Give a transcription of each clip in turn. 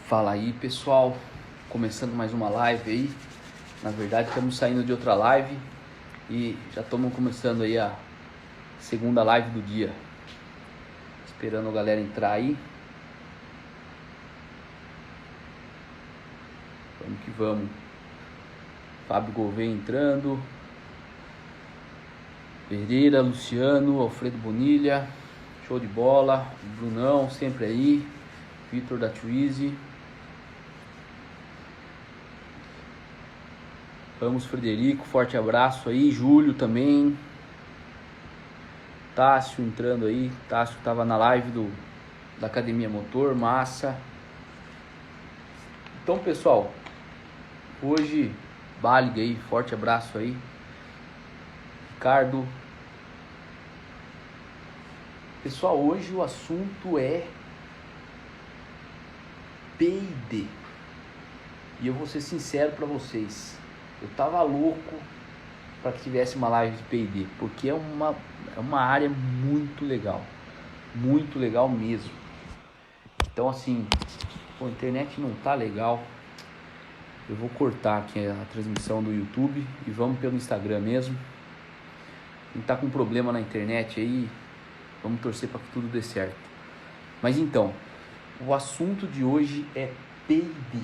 Fala aí, pessoal, começando mais uma live aí. Na verdade, estamos saindo de outra live e já estamos começando aí a segunda live do dia. Esperando a galera entrar aí. Vamos que vamos. Fábio Gouveia entrando. Pereira, Luciano, Alfredo Bonilha. Show de bola. Brunão sempre aí. Vitor da Twizy. Vamos, Frederico, forte abraço aí. Júlio também. Tássio entrando aí. Tássio tava na live da Academia Motor, massa. Então, pessoal, hoje, Balig aí, forte abraço aí. Ricardo. Pessoal, hoje o assunto é P&D. E eu vou ser sincero para vocês. Eu tava louco para que tivesse uma live de P&D, porque é uma área muito legal mesmo. Então assim, a internet não tá legal, eu vou cortar aqui a transmissão do YouTube e vamos pelo Instagram mesmo. Quem tá com problema na internet aí, vamos torcer para que tudo dê certo. Mas então, o assunto de hoje é P&D.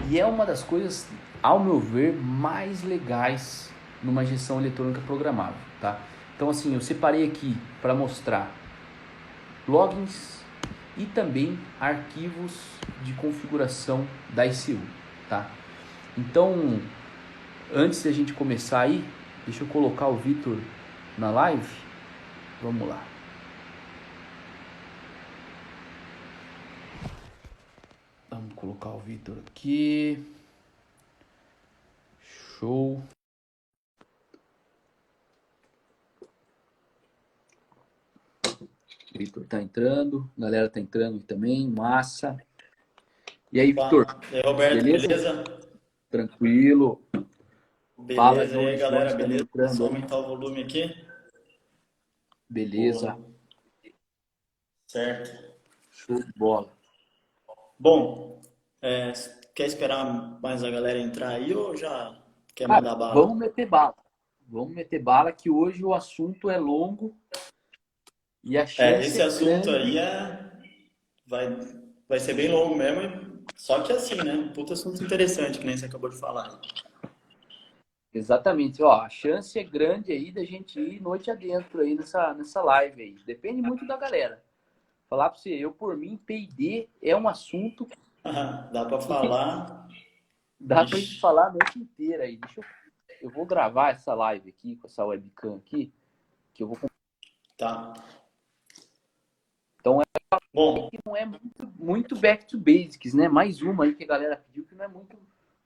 E é uma das coisas, ao meu ver, mais legais numa gestão eletrônica programável, tá? Então assim, eu separei aqui para mostrar logins e também arquivos de configuração da ICU, tá? Então, antes de a gente começar aí, deixa eu colocar o Vitor na live. Vamos lá. Vamos colocar o Vitor aqui. Show. O Vitor tá entrando, a galera tá entrando também, massa. E aí, Vitor? E aí, Roberto, Beleza? beleza? Tranquilo. Fala, Beleza, e aí, Jones galera, também beleza? entrando Só aí. aumentar o volume aqui. Beleza. Boa, certo. Show de bola. Bom, é, quer esperar mais a galera entrar aí ou já quer Cara, mandar vamos bala? meter bala. Vamos meter bala que hoje o assunto é longo e a chance Esse é assunto grande. aí vai, vai ser bem longo mesmo, só que assim, né? Um puta assunto interessante, que nem você acabou de falar. Exatamente, ó, a chance é grande aí da gente ir noite adentro aí nessa live aí. Depende muito da galera. Falar pra você, eu por mim, P&D é um assunto Dá pra que falar? dá pra gente Ixi, falar a noite inteira aí. Eu vou gravar essa live aqui com essa webcam aqui, que eu vou. tá. Então Bom, que não é muito back to basics, né? Mais uma aí que a galera pediu que não é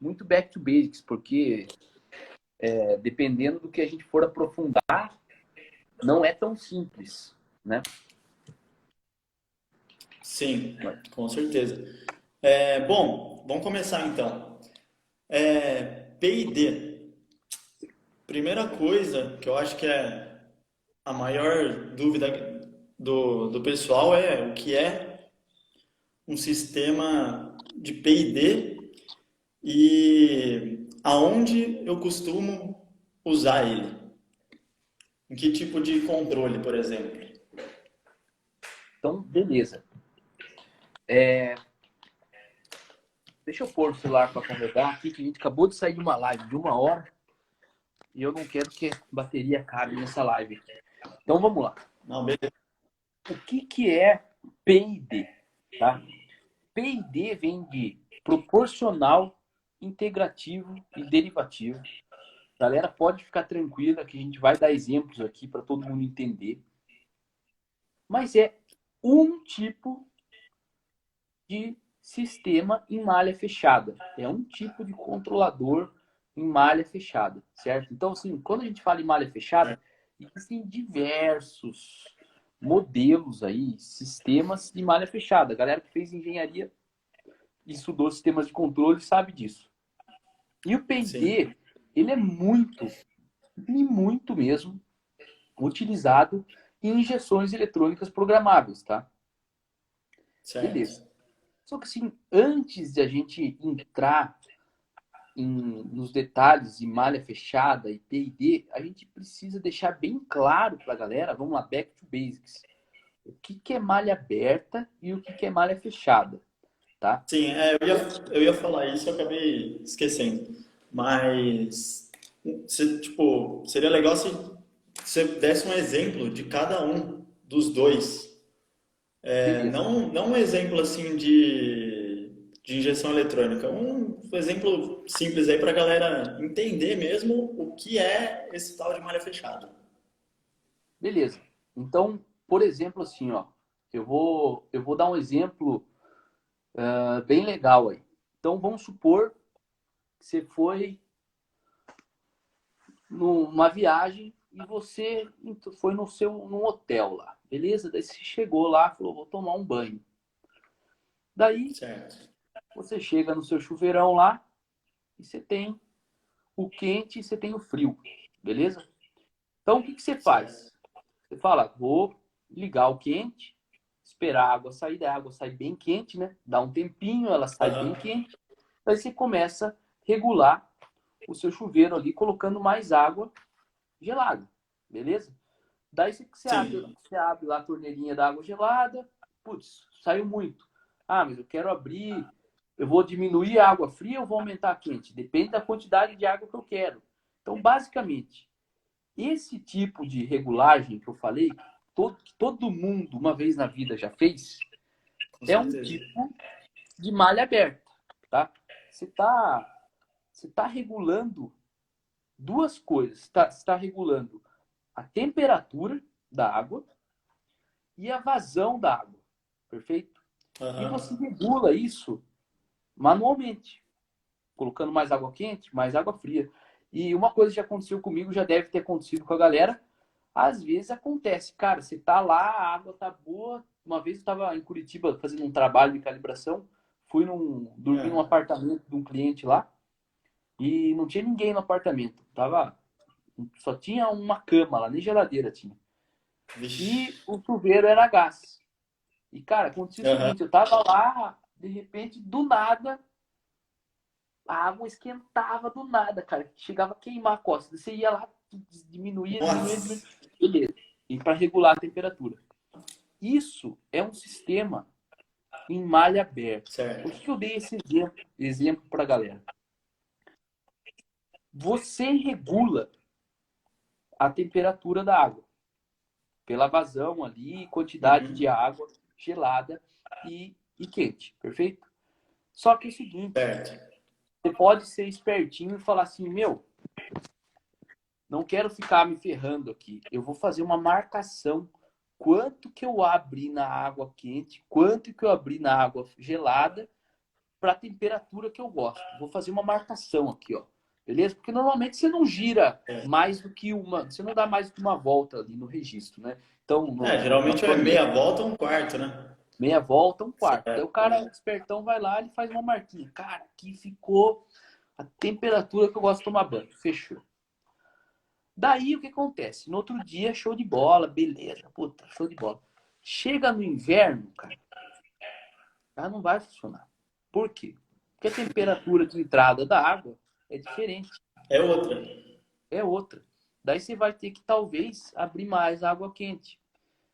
muito back to basics, porque dependendo do que a gente for aprofundar, não é tão simples, né? sim, com certeza. Bom, vamos começar então. P&D. Primeira coisa que eu acho que é a maior dúvida do pessoal é o que é um sistema de P&D e aonde eu costumo usar ele. Em que tipo de controle, por exemplo. Então, beleza. Deixa eu pôr o celular para carregar aqui, que a gente acabou de sair de uma live de 1 hora e eu não quero que a bateria acabe nessa live aqui. Então, vamos lá. Não, beleza. O que é P&D? Tá? P&D vem de proporcional, integrativo e derivativo. Galera, pode ficar tranquila que a gente vai dar exemplos aqui para todo mundo entender. Mas é um tipo de sistema em malha fechada. É um tipo de controlador em malha fechada, certo? Então, assim, quando a gente fala em malha fechada, existem diversos modelos aí, sistemas de malha fechada. A galera que fez engenharia e estudou sistemas de controle sabe disso. E o Sim, P&D, ele é muito, e muito mesmo, utilizado em injeções eletrônicas programáveis, tá? certo. Beleza. Só que assim, antes de a gente entrar nos detalhes de malha fechada e P&D, a gente precisa deixar bem claro para a galera, vamos lá, back to basics. O que é malha aberta e o que é malha fechada, tá? Sim, eu ia falar isso, eu acabei esquecendo. Mas, tipo, seria legal se você desse um exemplo de cada um dos dois. Beleza. Não um exemplo assim de injeção eletrônica, um exemplo simples aí para a galera entender mesmo o que é esse tal de malha fechada. Beleza. Então, por exemplo, assim, ó, eu vou dar um exemplo bem legal aí. Então, vamos supor que você foi numa viagem e você foi num hotel lá, beleza? Daí você chegou lá, falou, vou tomar um banho. Daí Certo. você chega no seu chuveirão lá e você tem o quente e você tem o frio, beleza? Então, o que você Certo. faz? Você fala, vou ligar o quente, esperar a água sair, da água sai bem quente, né? Dá um tempinho, ela sai bem Aham. quente. Daí você começa a regular o seu chuveiro ali, colocando mais água gelada, beleza? Daí Sim. você abre lá a torneirinha da água gelada, putz, saiu muito. Ah, mas eu quero abrir, eu vou diminuir a água fria ou vou aumentar a quente? Depende da quantidade de água que eu quero. Então, basicamente, esse tipo de regulagem que eu falei, que todo mundo uma vez na vida já fez, Com é um certeza. tipo de malha aberta, tá? Você está você tá regulando duas coisas. Você tá regulando a temperatura da água e a vazão da água, perfeito? E Aham. você regula isso manualmente, colocando mais água quente, mais água fria. E uma coisa que já aconteceu comigo, já deve ter acontecido com a galera, às vezes acontece, cara, você tá lá, a água tá boa. Uma vez eu estava em Curitiba fazendo um trabalho de calibração, dormi num É. apartamento de um cliente lá e não tinha ninguém no apartamento. Só tinha uma cama lá, nem geladeira tinha. E Vixe. o chuveiro era a gás. E, cara, acontecia o Aham. seguinte, eu tava lá, de repente, do nada, a água esquentava do nada, cara. Chegava a queimar a costa. Você ia lá, diminuía, diminuía, diminuía. Nossa. Beleza. E para regular a temperatura. Isso é um sistema em malha aberta. Por Certo. que eu dei esse exemplo para a galera? Você regula a temperatura da água pela vazão ali, quantidade de Uhum. água gelada e quente, perfeito? Só que é o seguinte, Certo. você pode ser espertinho e falar assim, meu, não quero ficar me ferrando aqui. Eu vou fazer uma marcação. Quanto que eu abri na água quente, quanto que eu abri na água gelada, para a temperatura que eu gosto. Vou fazer uma marcação aqui, ó. Beleza? Porque normalmente você não gira É, mais do que uma. Você não dá mais do que uma volta ali no registro, né? Então, na geralmente é planilha, meia volta ou um quarto, né? meia volta, um quarto. Daí o Certo. cara espertão vai lá e faz uma marquinha. Cara, aqui ficou a temperatura que eu gosto de tomar banho. Fechou. Daí o que acontece? No outro dia, show de bola, beleza, puta, show de bola. Chega no inverno, cara, já não vai funcionar. Por quê? Porque a temperatura de entrada da água é diferente, É outra. é outra. Daí você vai ter que talvez abrir mais água quente.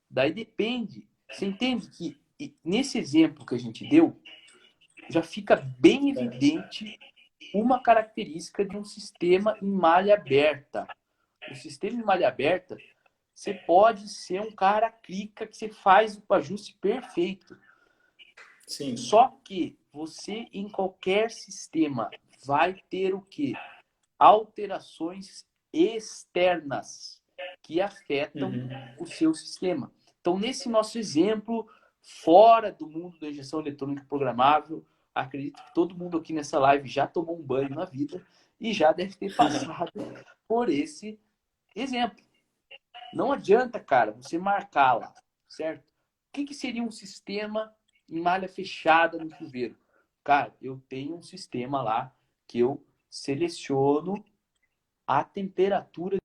Daí depende. Você entende que nesse exemplo que a gente deu, já fica bem Certo. evidente uma característica de um sistema em malha aberta. O sistema em malha aberta, você pode ser um cara clica que você faz o ajuste perfeito. Sim. Só que você em qualquer sistema vai ter o quê? Alterações externas que afetam Uhum. o seu sistema. Então, nesse nosso exemplo, fora do mundo da injeção eletrônica programável, acredito que todo mundo aqui nessa live já tomou um banho na vida e já deve ter passado por esse exemplo. Não adianta, cara, você marcar lá, certo? O que seria um sistema em malha fechada no chuveiro? Cara, eu tenho um sistema lá que eu seleciono a temperatura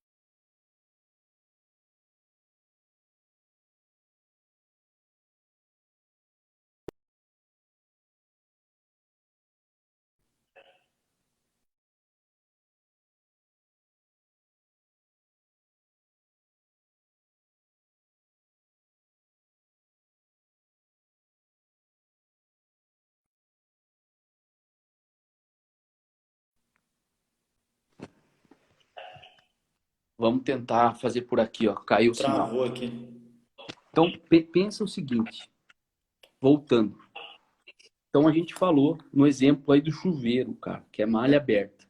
Vamos tentar fazer por aqui, ó. Caiu o sinal. Travou aqui. Então, pensa o seguinte, voltando. Então, a gente falou no exemplo aí do chuveiro, cara, que é malha aberta.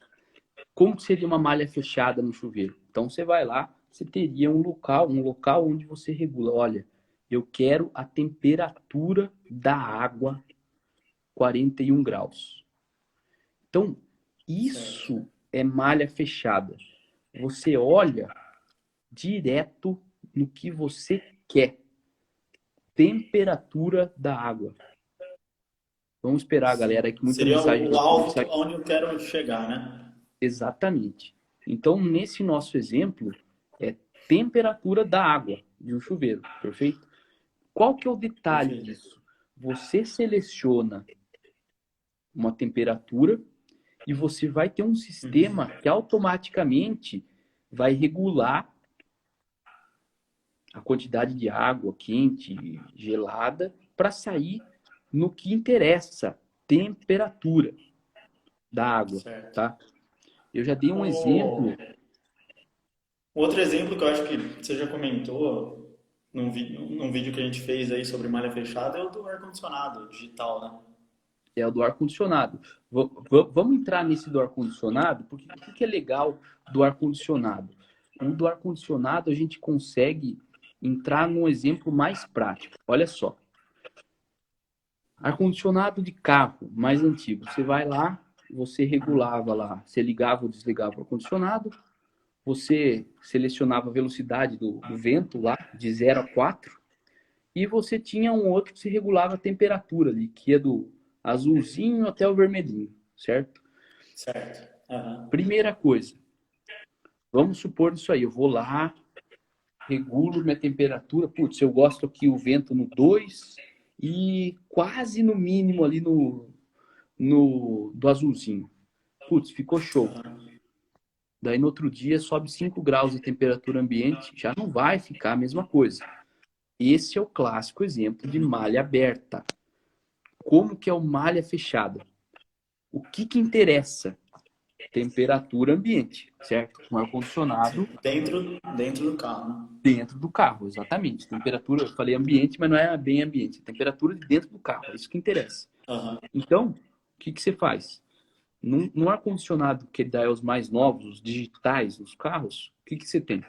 Como seria uma malha fechada no chuveiro? Então, você vai lá, você teria um local onde você regula. Olha, eu quero a temperatura da água 41 graus. Então, Certo. isso é malha fechada. Você olha direto no que você quer. Temperatura da água. Vamos esperar, galera, Sim. que muita Seria mensagem o vai alvo começar. onde eu quero chegar, né? Exatamente. Então, nesse nosso exemplo, é temperatura da água de um chuveiro, perfeito? Qual que é o detalhe Perfeito. disso? Você seleciona uma temperatura e você vai ter um sistema Uhum. que automaticamente vai regular a quantidade de água quente, gelada, para sair no que interessa, temperatura da água, Certo. tá? Eu já dei um O exemplo, outro exemplo que eu acho que você já comentou num vídeo que a gente fez aí sobre malha fechada é o do ar-condicionado digital, né? é o do ar-condicionado. Vamos entrar nesse do ar-condicionado, porque o que é legal do ar-condicionado? O do ar-condicionado a gente consegue entrar num exemplo mais prático. Olha só, ar-condicionado de carro mais antigo. Você vai lá, você regulava lá, você ligava ou desligava o ar-condicionado, você selecionava a velocidade do vento lá, de 0 a 4, e você tinha um outro que se regulava a temperatura ali, que ia do azulzinho até o vermelhinho, certo? Certo. Aham. Primeira coisa, vamos supor isso aí, eu vou lá, regulo minha temperatura, putz, eu gosto aqui o vento no 2 e quase no mínimo ali do azulzinho. Putz, ficou show. Aham. Daí no outro dia sobe 5 graus a temperatura ambiente, já não vai ficar a mesma coisa. Esse é o clássico exemplo de malha aberta. Como que é o malha fechada? O que interessa? Temperatura ambiente, certo? Um ar-condicionado Sim. Dentro do carro, né? dentro do carro, exatamente. Temperatura, eu falei ambiente, mas não é bem ambiente. Temperatura de dentro do carro, é isso que interessa. Aham. Então, o que você faz? No ar-condicionado que dá os mais novos, os digitais, os carros, o que você tem?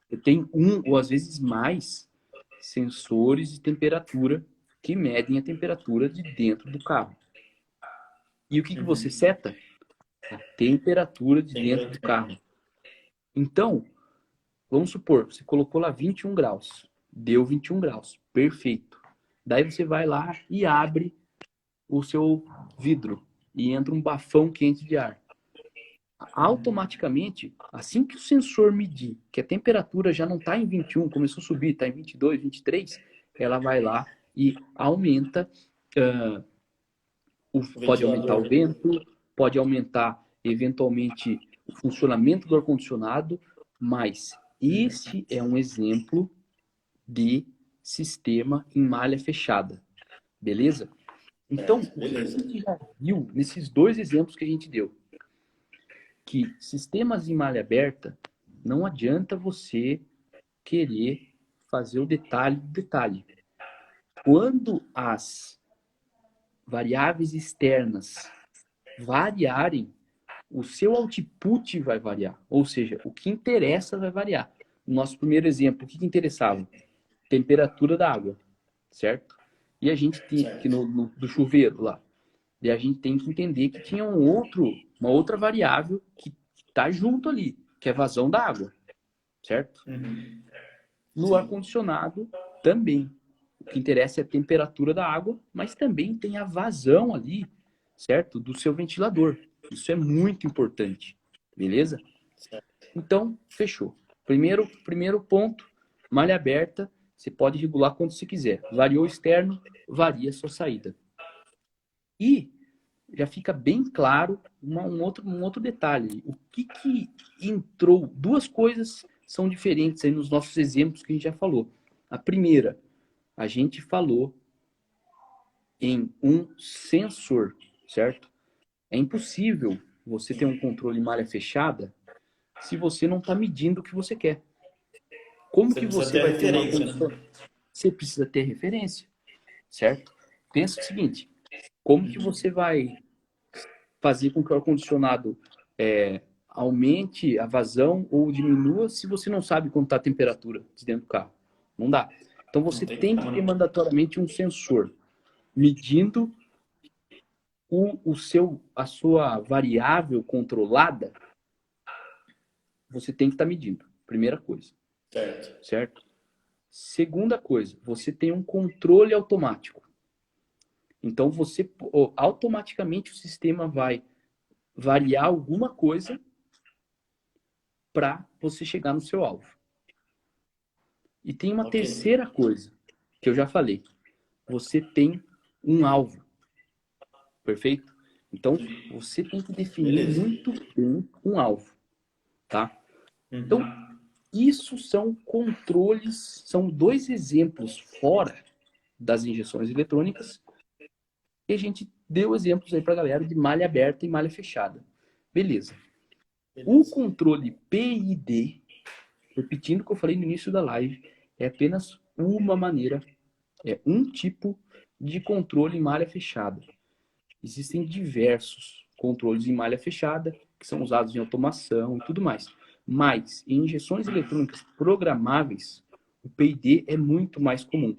Você tem um ou às vezes mais sensores de temperatura que medem a temperatura de dentro do carro. E o que você Uhum. seta? A temperatura de dentro do Temperatura. carro. Então, vamos supor, você colocou lá 21 graus. Deu 21 graus. Perfeito. Daí você vai lá e abre o seu vidro e entra um bafão quente de ar. Automaticamente, assim que o sensor medir que a temperatura já não está em 21, começou a subir, está em 22, 23, ela vai lá e aumenta, uh, O pode aumentar o ventilador. vento, pode aumentar eventualmente o funcionamento do ar-condicionado, mas este é um exemplo de sistema em malha fechada, beleza? Então, Certo. o que a Beleza. gente já viu nesses dois exemplos que a gente deu? Que sistemas em malha aberta não adianta você querer fazer o detalhe do detalhe. Quando as variáveis externas variarem, o seu output vai variar. Ou seja, o que interessa vai variar. No nosso primeiro exemplo, o que interessava? Temperatura da água, certo? E a gente tem que Certo. do chuveiro lá. E a gente tem que entender que tinha uma outra variável que está junto ali, que é a vazão da água, certo? Uhum. No Sim. ar-condicionado também. O que interessa é a temperatura da água, mas também tem a vazão ali, certo? Do seu ventilador. Isso é muito importante, beleza? Certo. Então, fechou. Primeiro ponto, malha aberta, você pode regular quando você quiser. Variou o externo, varia a sua saída. E já fica bem claro um outro detalhe. O que entrou? Duas coisas são diferentes aí nos nossos exemplos que a gente já falou. A primeira, a gente falou em um sensor, certo? É impossível você ter um controle malha fechada se você não está medindo o que você quer. Como Você que precisa você ter a vai ter uma referência, condição? né? Você precisa ter referência, certo? Pensa o seguinte, como que Uhum. você vai fazer com que o ar-condicionado aumente a vazão ou diminua se você não sabe quanto está a temperatura de dentro do carro? Não dá. Então Não você tem tem que como, ter né? mandatoriamente um sensor medindo a sua variável controlada, você tem que estar medindo. Primeira coisa, Certo. certo? Segunda coisa, você tem um controle automático. Então você automaticamente o sistema vai variar alguma coisa para você chegar no seu alvo. E tem uma Ok. terceira coisa que eu já falei. Você tem um alvo, perfeito? Então você tem que definir Beleza. muito bem um alvo, tá? Então Uhum. isso são controles, são dois exemplos fora das injeções eletrônicas e a gente deu exemplos aí para a galera de malha aberta e malha fechada. Beleza. O Beleza. controle PID, repetindo o que eu falei no início da live, é apenas uma maneira, é um tipo de controle em malha fechada. Existem diversos controles em malha fechada que são usados em automação e tudo mais. Mas em injeções eletrônicas programáveis, o PID é muito mais comum.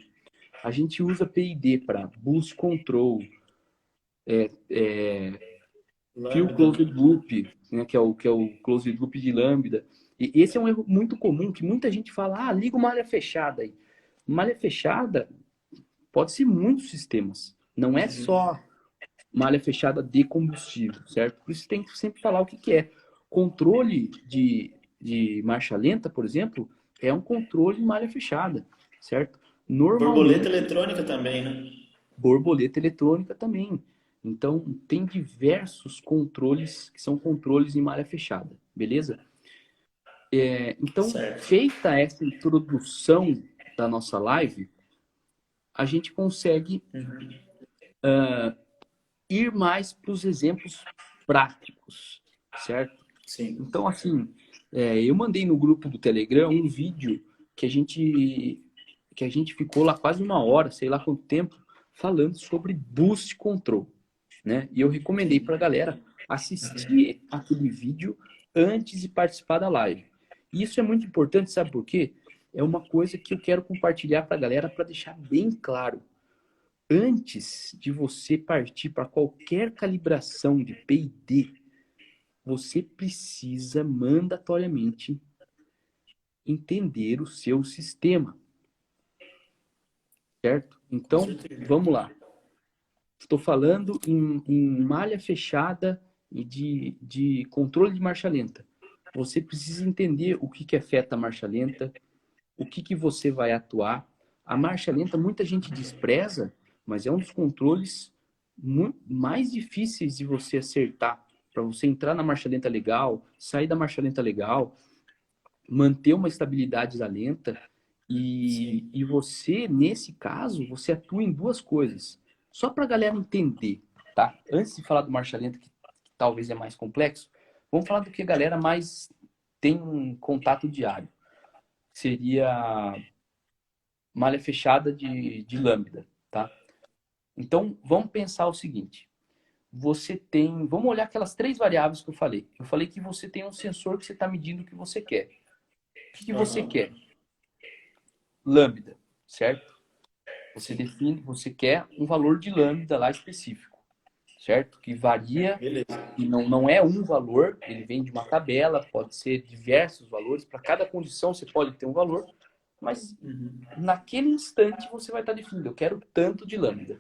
A gente usa PID para boost control, field Lambda. closed loop, né, que é o closed loop de lambda. E esse é um erro muito comum, que muita gente fala, liga uma malha fechada aí. Malha fechada pode ser muitos sistemas. Não é Uhum. só malha fechada de combustível, certo? Por isso tem que sempre falar o que, que é. Controle de marcha lenta, por exemplo, é um controle de malha fechada, certo? Borboleta Normalmente, eletrônica também, né? borboleta eletrônica também. Então, tem diversos controles que são controles em malha fechada, beleza? Então, Certo. feita essa introdução da nossa live, a gente consegue Uhum. ir mais para os exemplos práticos, certo? Sim. Então, assim, eu mandei no grupo do Telegram um vídeo que a gente ficou lá quase uma hora, sei lá quanto tempo, falando sobre Boost Control, né? E eu recomendei para a Sim. galera assistir aquele vídeo antes de participar da live. E isso é muito importante, sabe por quê? É uma coisa que eu quero compartilhar para a galera para deixar bem claro. Antes de você partir para qualquer calibração de P&D, você precisa mandatoriamente entender o seu sistema, certo? Com Então, certeza. vamos lá. Estou falando em malha fechada e de controle de marcha lenta. Você precisa entender o que afeta a marcha lenta, o que você vai atuar. A marcha lenta muita gente despreza, mas é um dos controles mais difíceis de você acertar. Para você entrar na marcha lenta legal, sair da marcha lenta legal, manter uma estabilidade da lenta. E Sim. você, nesse caso, você atua em duas coisas. Só para a galera entender, tá? Antes de falar do marcha lenta, que talvez é mais complexo, vamos falar do que a galera mais tem um contato diário. Seria malha fechada de lambda, tá? Então, vamos pensar o seguinte. Você tem... Vamos olhar aquelas três variáveis que eu falei. Eu falei que você tem um sensor que você está medindo o que você quer. O que você Aham. quer? Lambda, certo? Você Sim. define, você quer um valor de lambda lá específico, certo? Que varia Beleza. e não é um valor, ele vem de uma tabela, pode ser diversos valores. Para cada condição você pode ter um valor, mas Uhum. naquele instante você vai estar definindo, eu quero tanto de lambda,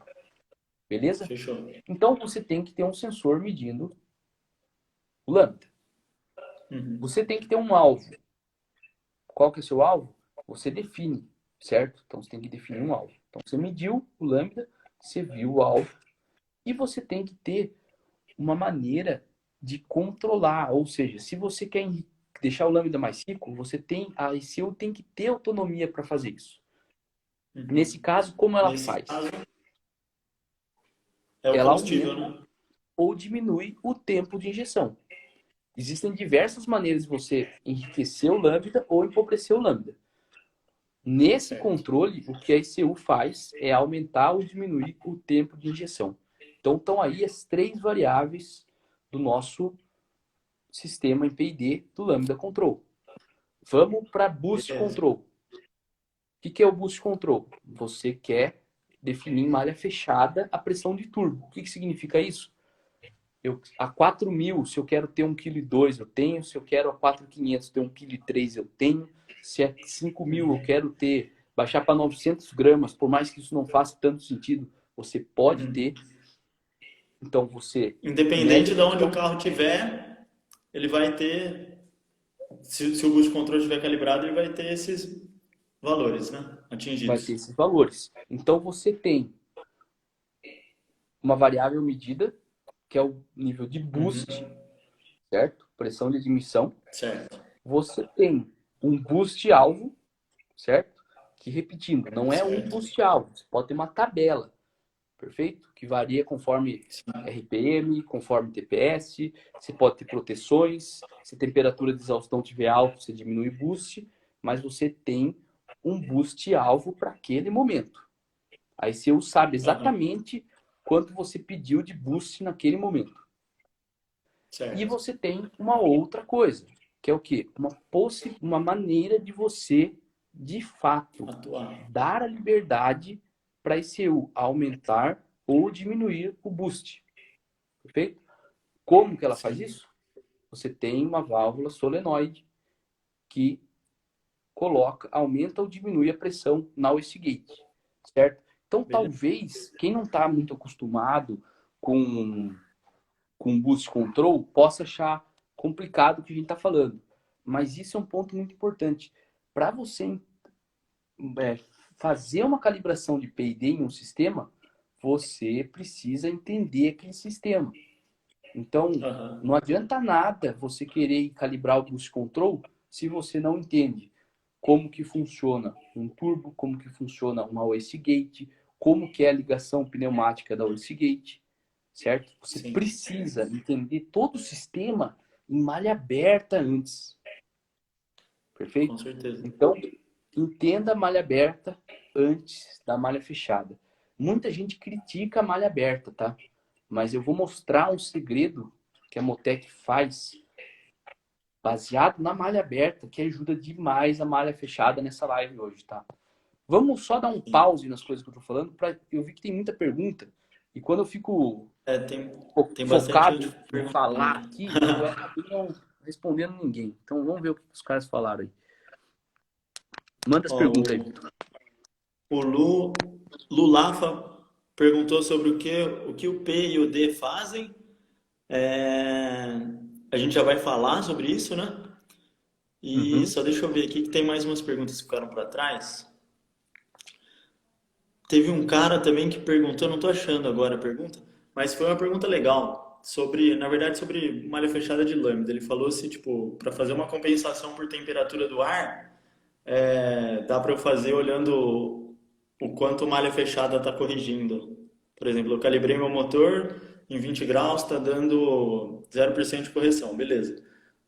beleza? Fechou. Então você tem que ter um sensor medindo o lambda. Uhum. Você tem que ter um alvo. Qual que é o seu alvo? Você define, certo? Então você tem que definir um alvo. Então você mediu o lambda, você viu o alvo e você tem que ter uma maneira de controlar, ou seja, se você quer deixar o lambda mais rico, a ICU tem que ter autonomia para fazer isso. Nesse Uhum. caso, como ela Nesse faz? caso, é o Ela combustível, aumenta né? ou diminui o tempo de injeção. Existem diversas maneiras de você enriquecer o lambda ou empobrecer o lambda. Nesse Certo. controle, o que a ECU faz é aumentar ou diminuir o tempo de injeção. Então, estão aí as 3 variáveis do nosso sistema em PID do Lambda Control. Vamos para Boost Beleza. Control. O que é o Boost Control? Você quer definir em malha fechada a pressão de turbo. O que significa isso? A 4.000, se eu quero ter 1,2 kg, eu tenho. Se eu quero a 4.500 ter 1,3 kg, eu tenho. Se é 5.000, eu quero baixar para 900 gramas, por mais que isso não faça tanto sentido, você pode ter. Então, você Independente de onde o carro tiver, ele vai ter, se o boost control estiver calibrado, ele vai ter esses valores, né? vai ter Atingidos. esses valores. Então, você tem uma variável medida, que é o nível de boost, certo? Pressão de admissão. Certo. Você tem um boost alvo, certo? Que, repetindo, não é um boost alvo. Você pode ter uma tabela, perfeito? Que varia conforme RPM, conforme TPS. Você pode ter proteções. Se a temperatura de exaustão estiver alta, você diminui o boost. Mas você tem um boost alvo para aquele momento. Aí você sabe exatamente quanto você pediu de boost naquele momento. Certo. E você tem uma outra coisa, que é o quê? Uma maneira de você, de fato, Atuar. dar a liberdade para a ECU aumentar ou diminuir o boost. Perfeito? Como que ela faz isso? Você tem uma válvula solenoide que aumenta ou diminui a pressão na wastegate, certo? Então, talvez, quem não está muito acostumado com boost control possa achar complicado o que a gente está falando. Mas isso é um ponto muito importante. Para você fazer uma calibração de PID em um sistema, você precisa entender aquele sistema. Então, não adianta nada você querer calibrar o boost control se você não entende como que funciona um turbo, como que funciona uma wastegate, como que é a ligação pneumática da wastegate, certo? Você precisa entender todo o sistema em malha aberta antes. Perfeito? Com certeza. Então, entenda a malha aberta antes da malha fechada. Muita gente critica a malha aberta, tá? Mas eu vou mostrar um segredo que a Motec faz baseado na malha aberta, que ajuda demais a malha fechada nessa live hoje, tá? Vamos só dar um pause nas coisas que eu tô falando, eu vi que tem muita pergunta, e quando eu fico tem focado bastante em falar aqui, eu acabo não respondendo ninguém. Então vamos ver o que os caras falaram aí. Manda as perguntas aí, Vitor. O Lulafa perguntou sobre o que o P e o D fazem. A gente já vai falar sobre isso, né? E só deixa eu ver aqui que tem mais umas perguntas que ficaram para trás. Teve um cara também que perguntou, não estou achando agora a pergunta, mas foi uma pergunta legal na verdade, sobre malha fechada de lambda. Ele falou se, tipo, para fazer uma compensação por temperatura do ar, dá para eu fazer olhando o quanto malha fechada está corrigindo. Por exemplo, eu calibrei meu motor em 20 graus, está dando 0% de correção, beleza.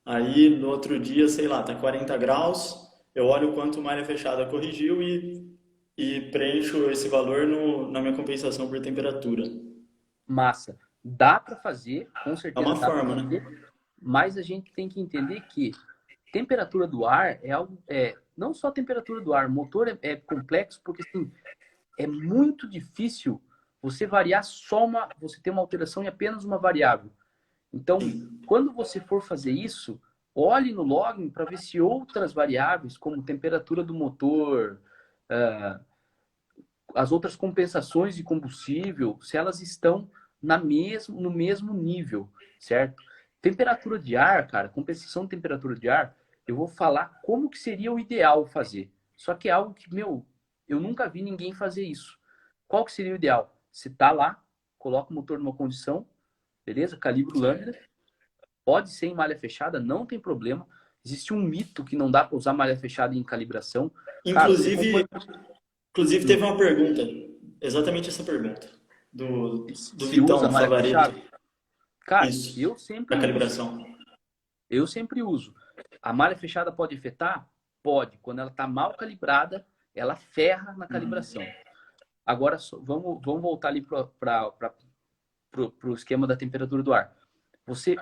Aí no outro dia, sei lá, tá 40 graus, eu olho o quanto malha fechada corrigiu e preencho esse valor na minha compensação por temperatura. Massa. Dá para fazer, com certeza. É uma forma, né? Mas a gente tem que entender que temperatura do ar é algo. Não só a temperatura do ar, o motor é complexo porque assim, é muito difícil você variar você ter uma alteração em apenas uma variável. Então, quando você for fazer isso, olhe no login para ver se outras variáveis, como temperatura do motor, as outras compensações de combustível, se elas estão no mesmo nível, certo? Temperatura de ar, cara, compensação de temperatura de ar, eu vou falar como que seria o ideal fazer. Só que é algo que, eu nunca vi ninguém fazer isso. Qual que seria o ideal? Você tá lá, coloca o motor numa condição, beleza? Calibra o lambda. Pode ser em malha fechada, não tem problema. Existe um mito que não dá para usar malha fechada em calibração. Inclusive, teve uma pergunta, exatamente essa pergunta, do se Vitão usa malha Favareto. fechada? Cara, Isso, eu sempre para uso. calibração. Eu sempre uso. A malha fechada pode afetar? Pode. Quando ela está mal calibrada, ela ferra na Uhum. calibração. Agora, vamos voltar ali para o esquema da temperatura do ar.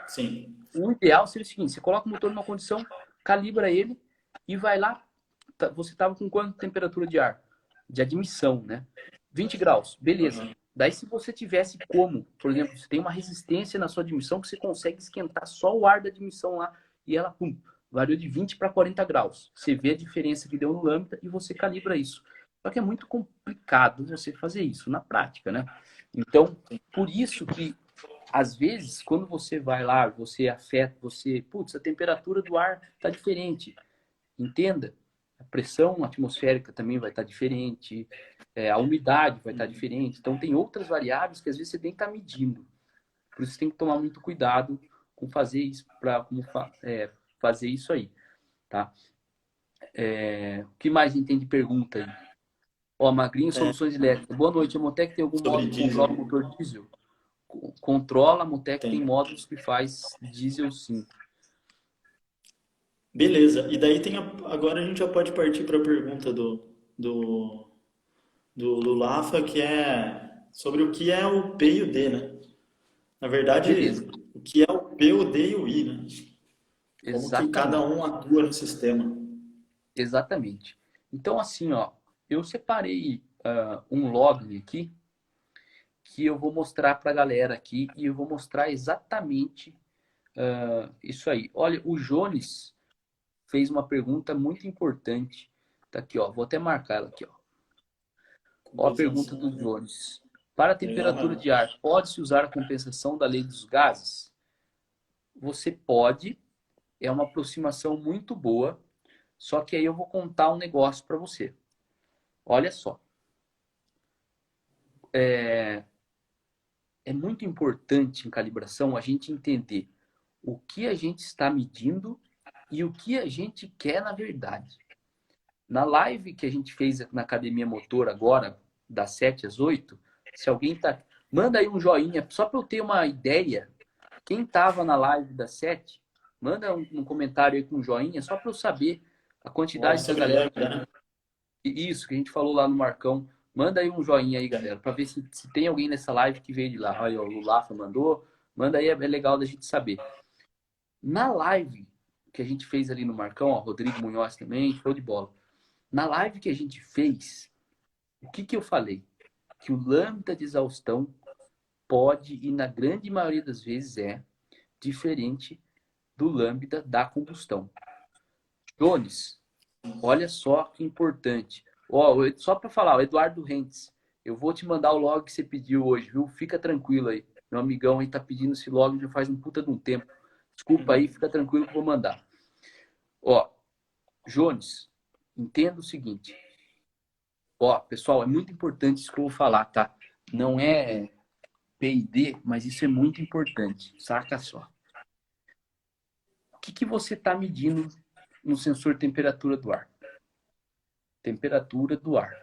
Sim. O ideal seria o seguinte, você coloca o motor numa condição, calibra ele e vai lá. Você estava com quanto temperatura de ar? De admissão, né? 20 graus, beleza. Uhum. Daí, se você tivesse como, por exemplo, você tem uma resistência na sua admissão que você consegue esquentar só o ar da admissão lá e ela, pum, variou de 20 para 40 graus. Você vê a diferença que deu no lambda e você calibra isso. Só que é muito complicado você fazer isso na prática, né? Então, por isso que às vezes, quando você vai lá, você afeta, putz, a temperatura do ar está diferente. Entenda, a pressão atmosférica também vai estar diferente, a umidade vai estar diferente. Então, tem outras variáveis que às vezes você tem que estar medindo. Por isso, você tem que tomar muito cuidado com fazer isso, fazer isso aí, tá? O que mais a gente tem de pergunta aí? Ó, Magrinho Soluções Elétricas. Boa noite, a Motec tem algum Sobre módulo que controla o diesel. motor diesel? Controla, a Motec tem Tem. módulos que faz diesel sim. Beleza. E daí agora a gente já pode partir para a pergunta do, do Lulafa, que é sobre o que é o P e o D, né? Na Beleza, verdade, o que é o P, o D e o I, né? Como que cada exatamente, um atua no sistema. exatamente. Então, assim, ó, eu separei um login aqui que eu vou mostrar para a galera aqui e eu vou mostrar exatamente isso aí. Olha, o Jones fez uma pergunta muito importante. Tá aqui, ó, vou até marcar ela aqui, ó. Ó a pergunta Compensação, do né? Jones. Para a Legal temperatura mesmo. de ar, pode-se usar a compensação da lei dos gases? Você pode, é uma aproximação muito boa, só que aí eu vou contar um negócio para você. Olha só, é muito importante em calibração a gente entender o que a gente está medindo e o que a gente quer na verdade. Na live que a gente fez na Academia Motor agora, das 7 às 8, se alguém tá. Manda aí um joinha, só para eu ter uma ideia. Quem estava na live das 7, manda um comentário aí com um joinha, só para eu saber a Ó, quantidade da sobre galera. lambda, né? Isso que a gente falou lá no Marcão. Manda aí um joinha aí, galera, para ver se tem alguém nessa live que veio de lá. Olha, o Lulafa mandou. Manda aí, é legal da gente saber. Na live que a gente fez ali no Marcão, ó, Rodrigo Munhoz também, show de bola. Na live que a gente fez, o que eu falei? Que o lambda de exaustão pode, e na grande maioria das vezes diferente do lambda da combustão. Jones, olha só que importante. Ó, só para falar, o Eduardo Rentes, eu vou te mandar o log que você pediu hoje, viu? Fica tranquilo aí. Meu amigão aí tá pedindo esse log já faz um puta de um tempo. Desculpa aí, fica tranquilo que eu vou mandar. Ó, Jones, entenda o seguinte. Ó, pessoal, é muito importante isso que eu vou falar, tá? Não é P&D, mas isso é muito importante. Saca só. O que você está medindo no sensor de temperatura do ar? Temperatura do ar.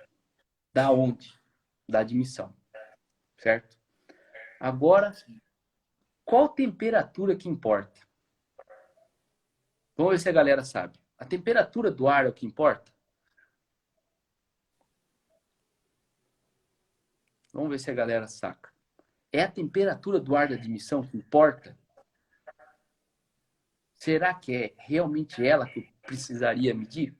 Da onde? Da admissão, certo? Agora, qual temperatura que importa? Vamos ver se a galera sabe. A temperatura do ar é o que importa? Vamos ver se a galera saca. É a temperatura do ar da admissão que importa? Será que é realmente ela que eu precisaria medir?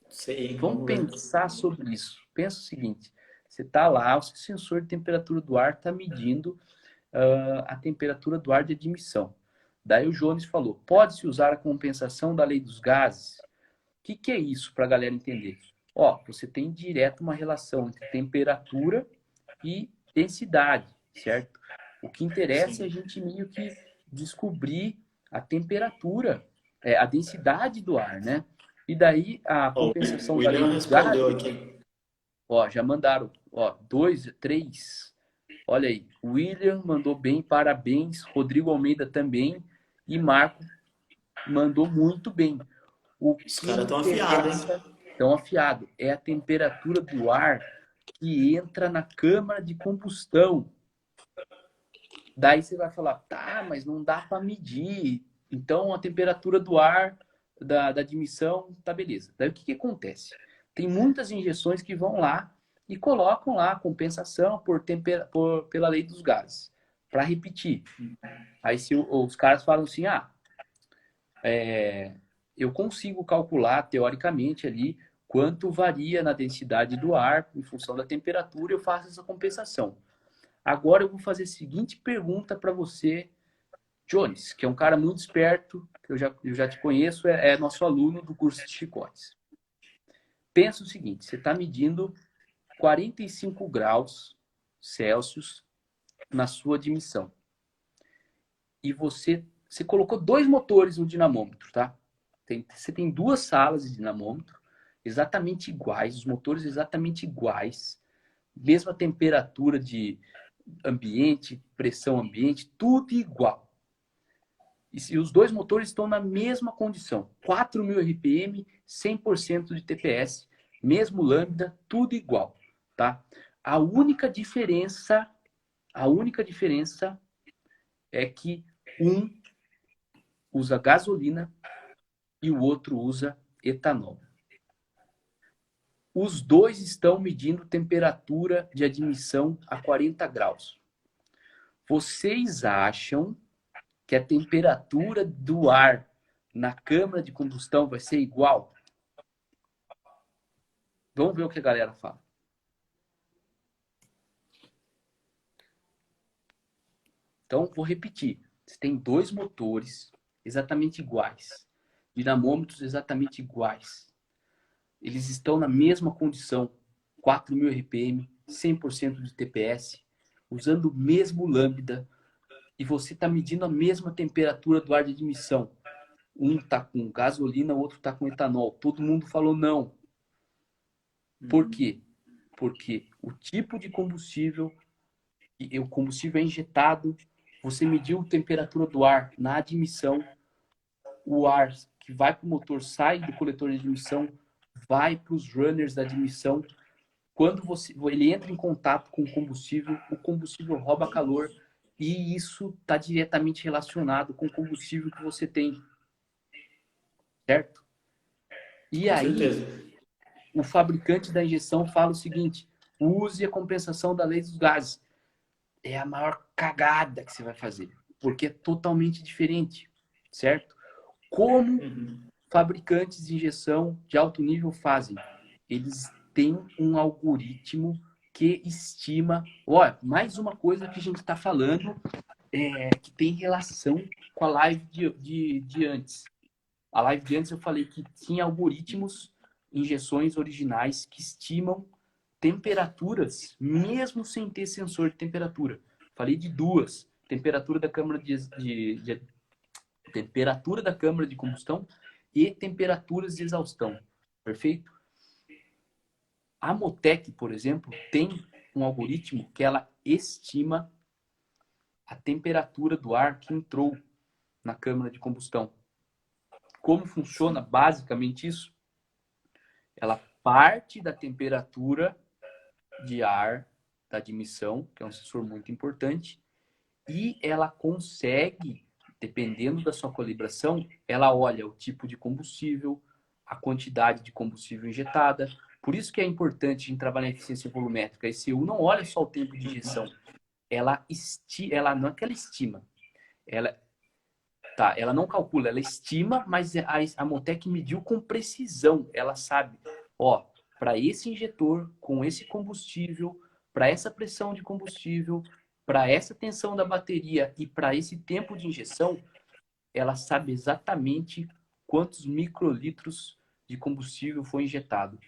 Sei, Vamos vamos ver. pensar sobre isso. Pensa o seguinte: você está lá, o seu sensor de temperatura do ar está medindo a temperatura do ar de admissão. Daí o Jones falou: pode-se usar a compensação da lei dos gases? O que é isso para a galera entender? Ó, você tem direto uma relação entre temperatura e densidade, certo? O que interessa é a Sim. gente meio que descobrir a temperatura, a densidade do ar, né? E daí a Ó, o compensação da lei William dos respondeu gases, aqui. ó, já mandaram, ó, dois, três. Olha aí, William mandou bem, parabéns. Rodrigo Almeida também. E Marco mandou muito bem. O Os que caras estão afiados, hein? interessa, tão afiado, é a temperatura do ar que entra na câmara de combustão. Daí você vai falar, tá, mas não dá para medir. Então a temperatura do ar da admissão tá beleza. Daí o que acontece? Tem muitas injeções que vão lá e colocam lá a compensação pela lei dos gases, para repetir. Aí se os caras falam assim, eu consigo calcular teoricamente ali quanto varia na densidade do ar em função da temperatura, eu faço essa compensação. Agora eu vou fazer a seguinte pergunta para você, Jones, que é um cara muito esperto, que eu já te conheço, é nosso aluno do curso de chicotes. Pensa o seguinte, você está medindo 45 graus Celsius na sua admissão. E você colocou 2 motores no dinamômetro, tá? Você tem 2 salas de dinamômetro, exatamente iguais, os motores exatamente iguais, mesma temperatura de ambiente, pressão ambiente, tudo igual. E os 2 motores estão na mesma condição, 4.000 RPM, 100% de TPS, mesmo lambda, tudo igual, tá? A única diferença é que um usa gasolina e o outro usa etanol. Os dois estão medindo temperatura de admissão a 40 graus. Vocês acham que a temperatura do ar na câmara de combustão vai ser igual? Vamos ver o que a galera fala. Então, vou repetir. Você tem 2 motores exatamente iguais. Dinamômetros exatamente iguais. Eles estão na mesma condição. 4.000 RPM, 100% de TPS, usando o mesmo lambda. E você está medindo a mesma temperatura do ar de admissão. Um está com gasolina, o outro está com etanol. Todo mundo falou não. Por quê? Porque o tipo de combustível, o combustível é injetado, você mediu a temperatura do ar na admissão, o ar que vai para o motor sai do coletor de admissão, vai para os runners da admissão. Quando ele entra em contato com o combustível rouba calor e isso está diretamente relacionado com o combustível que você tem. Certo? E Com aí, certeza. o fabricante da injeção fala o seguinte: use a compensação da lei dos gases. É a maior cagada que você vai fazer, porque é totalmente diferente, certo? Como fabricantes de injeção de alto nível fazem? Eles têm um algoritmo que estima... Olha, mais uma coisa que a gente está falando que tem relação com a live de antes. A live de antes eu falei que tinha algoritmos, injeções originais que estimam temperaturas, mesmo sem ter sensor de temperatura. Falei de 2. Temperatura da câmara temperatura da câmara de combustão e temperaturas de exaustão. Perfeito? A Motec, por exemplo, tem um algoritmo que ela estima a temperatura do ar que entrou na câmara de combustão. Como funciona basicamente isso? Ela parte da temperatura de ar da admissão, que é um sensor muito importante, e ela consegue, dependendo da sua calibração, ela olha o tipo de combustível, a quantidade de combustível injetada. Por isso que é importante a gente trabalhar em eficiência volumétrica. A ECU não olha só o tempo de injeção, ela não é que ela estima, ela não calcula, ela estima, mas a Motec mediu com precisão. Ela sabe, para esse injetor, com esse combustível, para essa pressão de combustível, para essa tensão da bateria e para esse tempo de injeção, ela sabe exatamente quantos microlitros de combustível foi injetado.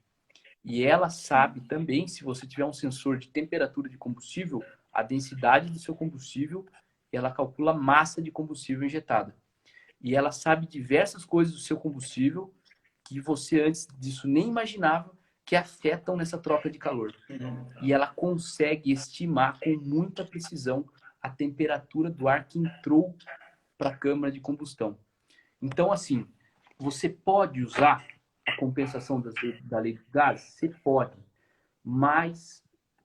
E ela sabe também, se você tiver um sensor de temperatura de combustível, a densidade do seu combustível, ela calcula a massa de combustível injetada. E ela sabe diversas coisas do seu combustível que você antes disso nem imaginava que afetam nessa troca de calor. E ela consegue estimar com muita precisão a temperatura do ar que entrou para a câmara de combustão. Então, assim, você pode usar a compensação da lei dos gases? Você pode, mas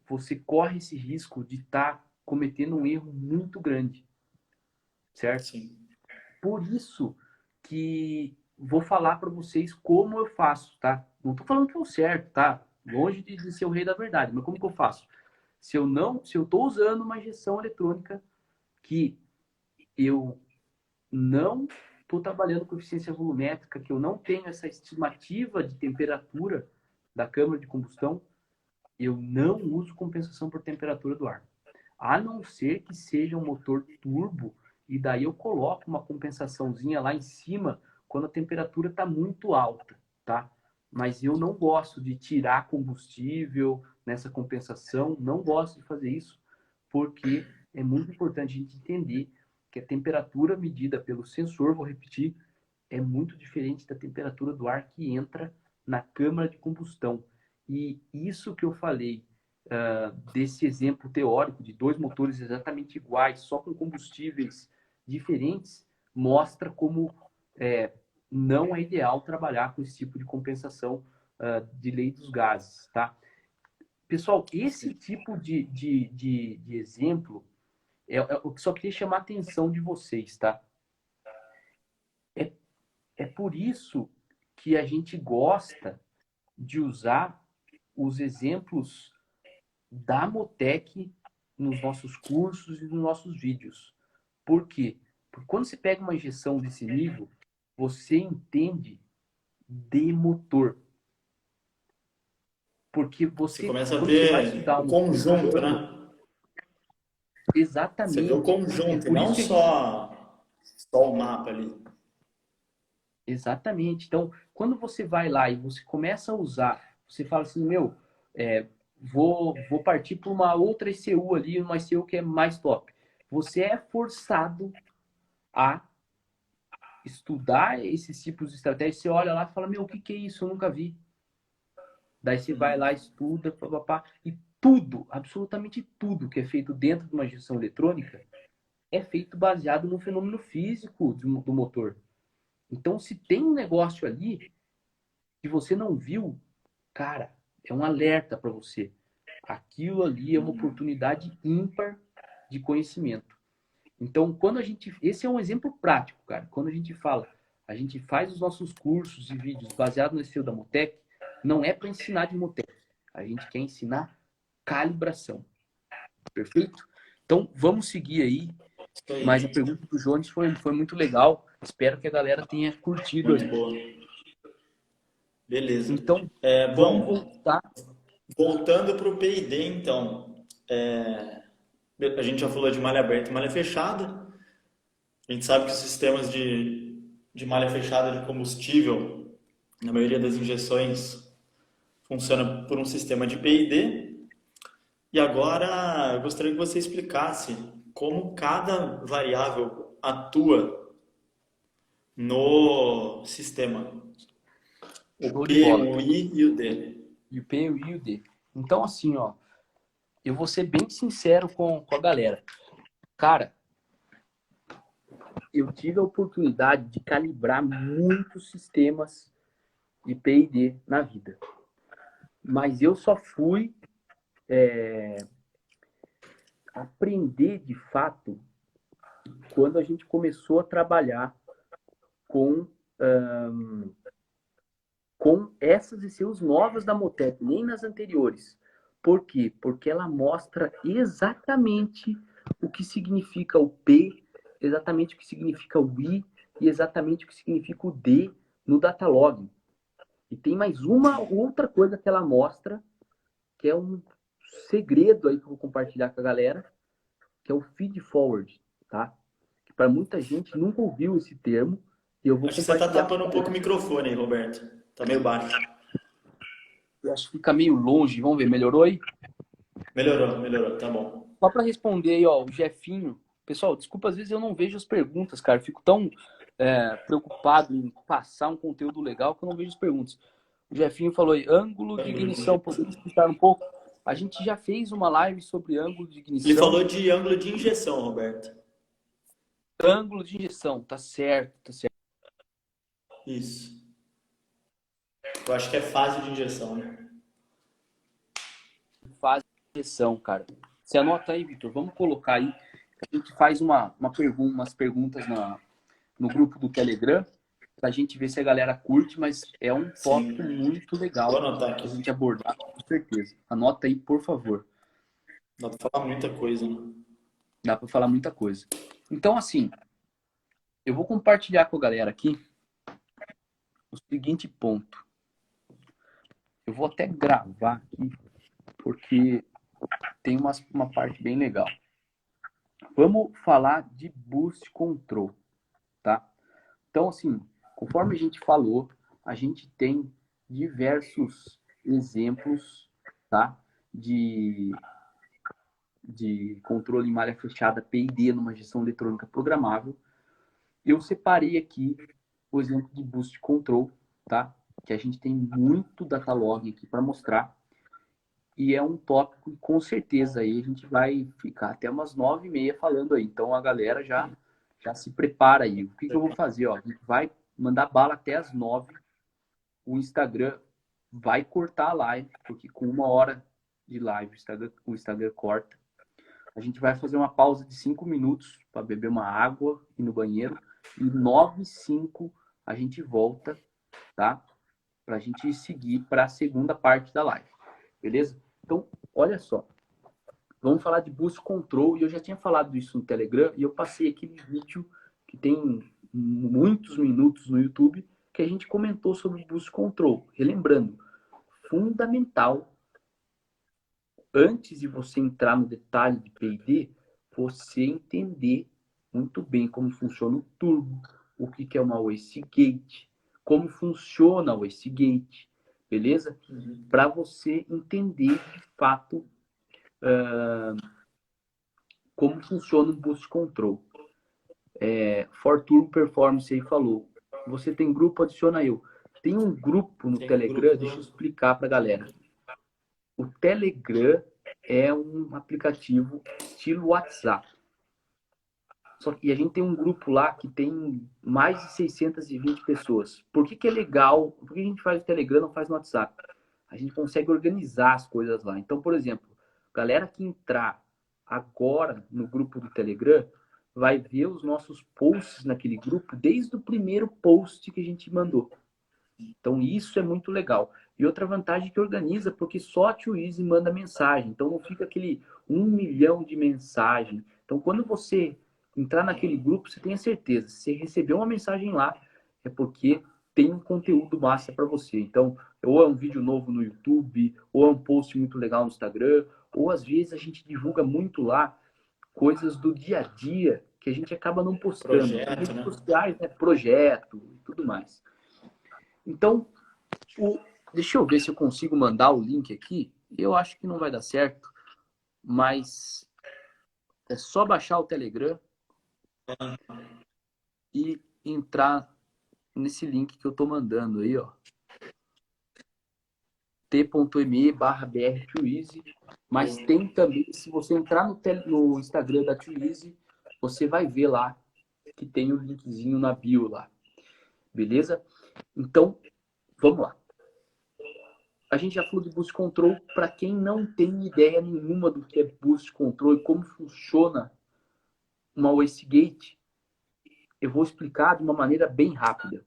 você corre esse risco de estar cometendo um erro muito grande, certo? Sim. Por isso que vou falar para vocês como eu faço, tá? Não estou falando que é o certo, tá? Longe de ser o rei da verdade, mas como que eu faço? Se eu estou usando uma injeção eletrônica que eu não estou trabalhando com eficiência volumétrica, que eu não tenho essa estimativa de temperatura da câmara de combustão, eu não uso compensação por temperatura do ar. A não ser que seja um motor turbo, e daí eu coloco uma compensaçãozinha lá em cima quando a temperatura está muito alta, tá? Mas eu não gosto de tirar combustível nessa compensação, não gosto de fazer isso, porque é muito importante a gente entender que a temperatura medida pelo sensor, vou repetir, é muito diferente da temperatura do ar que entra na câmara de combustão. E isso que eu falei, desse exemplo teórico de dois motores exatamente iguais, só com combustíveis diferentes, mostra como não é ideal trabalhar com esse tipo de compensação de lei dos gases, tá? Pessoal, esse tipo de exemplo eu só queria chamar a atenção de vocês, tá? É, é por isso que a gente gosta de usar os exemplos da Motec nos nossos cursos e nos nossos vídeos. Por quê? Porque quando você pega uma injeção desse nível, você entende de motor. Porque Você começa a quando você vai ver estudar o um motor conjunto, turbo, né? Você vê o exatamente. É conjunto, e por não isso que a gente só o mapa ali. exatamente. Então, quando você vai lá e você começa a usar, você fala assim, meu, vou partir para uma outra ECU ali, uma ECU que é mais top. Você é forçado a estudar esses tipos de estratégias. Você olha lá e fala, meu, o que que é isso? Eu nunca vi. Daí você vai lá, estuda, papapá, e tudo, absolutamente tudo que é feito dentro de uma injeção eletrônica é feito baseado no fenômeno físico do motor. Então, se tem um negócio ali que você não viu, cara, é um alerta para você. Aquilo ali é uma oportunidade ímpar de conhecimento. Então, quando a gente. Esse é um exemplo prático, cara. Quando a gente fala, a gente faz os nossos cursos e vídeos baseados no estilo da Motec, não é para ensinar de Motec. A gente quer ensinar calibração. Perfeito? Então, vamos seguir aí. Isso Mas a aí. pergunta do Jones foi muito legal. Espero que a galera tenha curtido Muito aí. boa. Beleza. Então, vamos Bom, voltar. voltando para o PID, então. A gente já falou de malha aberta e malha fechada. A gente sabe que os sistemas de malha fechada de combustível, na maioria das injeções, funciona por um sistema de PID. E agora eu gostaria que você explicasse como cada variável atua no sistema. O Show de P, bola. o I e o D. E o P e o D. Então, assim, ó, eu vou ser bem sincero com a galera. Cara, eu tive a oportunidade de calibrar muitos sistemas de P&D na vida. Mas eu só fui aprender de fato quando a gente começou a trabalhar com, com essas ECUs novas da Motec, nem nas anteriores. Por quê? Porque ela mostra exatamente o que significa o P, exatamente o que significa o I e exatamente o que significa o D no datalog. E tem mais uma outra coisa que ela mostra, que é um segredo aí que eu vou compartilhar com a galera, que é o feed forward, tá? Que para muita gente nunca ouviu esse termo e eu vou Acho que você está compartilhar com tapando um a pouco o galera. microfone aí, Roberto. Tá meio baixo. Eu acho que fica meio longe, vamos ver, melhorou aí? Melhorou, melhorou, tá bom. Só para responder aí, ó, o Jefinho. Pessoal, desculpa, às vezes eu não vejo as perguntas, cara. Eu fico tão preocupado em passar um conteúdo legal que eu não vejo as perguntas. O Jefinho falou aí, ângulo de ignição, poderia explicar um pouco? A gente já fez uma live sobre ângulo de Ele ignição. falou de ângulo de injeção, Roberto. Ângulo de injeção, tá certo, tá certo. Isso. Eu acho que é fase de injeção, né? Fase de injeção, cara. Você anota aí, Vitor. Vamos colocar aí. A gente faz umas perguntas no grupo do Telegram para a gente ver se a galera curte, mas é um tópico Sim. muito Vou legal anotar para a aqui. gente abordar, com certeza. Anota aí, por favor. Dá pra falar muita coisa, né? Dá para falar muita coisa. Então, assim, eu vou compartilhar com a galera aqui o seguinte ponto. Eu vou até gravar aqui, porque tem uma parte bem legal. Vamos falar de Boost Control, tá? Então, assim, conforme a gente falou, a gente tem diversos exemplos, tá? De controle em malha fechada, PID, numa gestão eletrônica programável. Eu separei aqui o exemplo de Boost Control, tá? Que a gente tem muito datalog aqui para mostrar. E é um tópico que, com certeza, aí a gente vai ficar até umas 9h30 falando aí. Então, a galera já se prepara aí. O que eu vou fazer? Ó, a gente vai mandar bala até as 9. O Instagram vai cortar a live, porque com 1 hora de live o Instagram corta. A gente vai fazer uma pausa de 5 minutos para beber uma água e no banheiro. E 9h05 a gente volta, tá? Para a gente seguir para a segunda parte da live. Beleza? Então, olha só. Vamos falar de Boost Control. E eu já tinha falado isso no Telegram. E eu passei aquele vídeo que tem muitos minutos no YouTube que a gente comentou sobre Boost Control. Relembrando, fundamental, antes de você entrar no detalhe de P&D, você entender muito bem como funciona o turbo, o que é uma wastegate, como funciona a wastegate, beleza? Para você entender de fato como funciona o Boost Control. For Turbo Performance aí falou. Você tem grupo, adiciona eu. Tem um grupo no Tem um Telegram, grupo deixa eu do. explicar para a galera. O Telegram é um aplicativo estilo WhatsApp. Só que a gente tem um grupo lá que tem mais de 620 pessoas. Por que é legal? Por que a gente faz o Telegram e não faz no WhatsApp? A gente consegue organizar as coisas lá. Então, por exemplo, galera que entrar agora no grupo do Telegram vai ver os nossos posts naquele grupo desde o primeiro post que a gente mandou. Então, isso é muito legal. E outra vantagem é que organiza, porque só a Tio Easy manda mensagem. Então, não fica aquele 1 milhão de mensagens. Então, quando você entrar naquele grupo, você tenha certeza. Se você recebeu uma mensagem lá, é porque tem um conteúdo massa para você. Então, ou é um vídeo novo no YouTube, ou é um post muito legal no Instagram, ou às vezes a gente divulga muito lá coisas do dia a dia que a gente acaba não postando. Em Projeto, redes né? sociais, né? Projeto e tudo mais. Então, deixa eu ver se eu consigo mandar o link aqui. Eu acho que não vai dar certo, mas é só baixar o Telegram e entrar nesse link que eu tô mandando aí, ó. t.me/br2easy. Mas tem também, se você entrar no Instagram da Twizy, você vai ver lá que tem o linkzinho na bio lá. Beleza? Então, vamos lá. A gente já falou de Boost Control. Para quem não tem ideia nenhuma do que é Boost Control e como funciona uma wastegate, eu vou explicar de uma maneira bem rápida.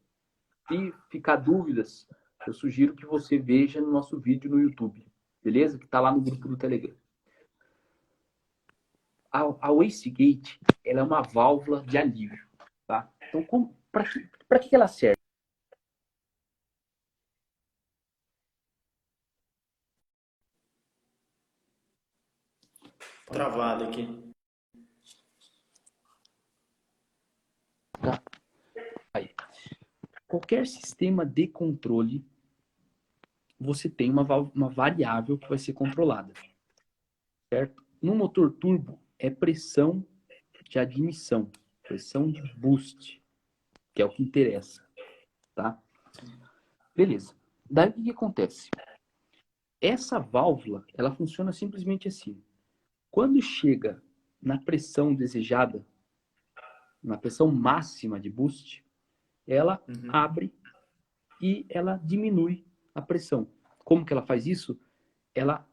Se ficar dúvidas, eu sugiro que você veja no nosso vídeo no YouTube, beleza? Que está lá no grupo do Telegram. A wastegate, ela é uma válvula de alívio, tá? Então, para que ela serve? Travado aqui. Tá? Aí. Qualquer sistema de controle, você tem uma variável que vai ser controlada, certo? No motor turbo, é pressão de admissão, pressão de boost, que é o que interessa, tá? Beleza. Daí o que acontece? Essa válvula, ela funciona simplesmente assim. Quando chega na pressão desejada, na pressão máxima de boost, ela abre e ela diminui a pressão. Como que ela faz isso? Ela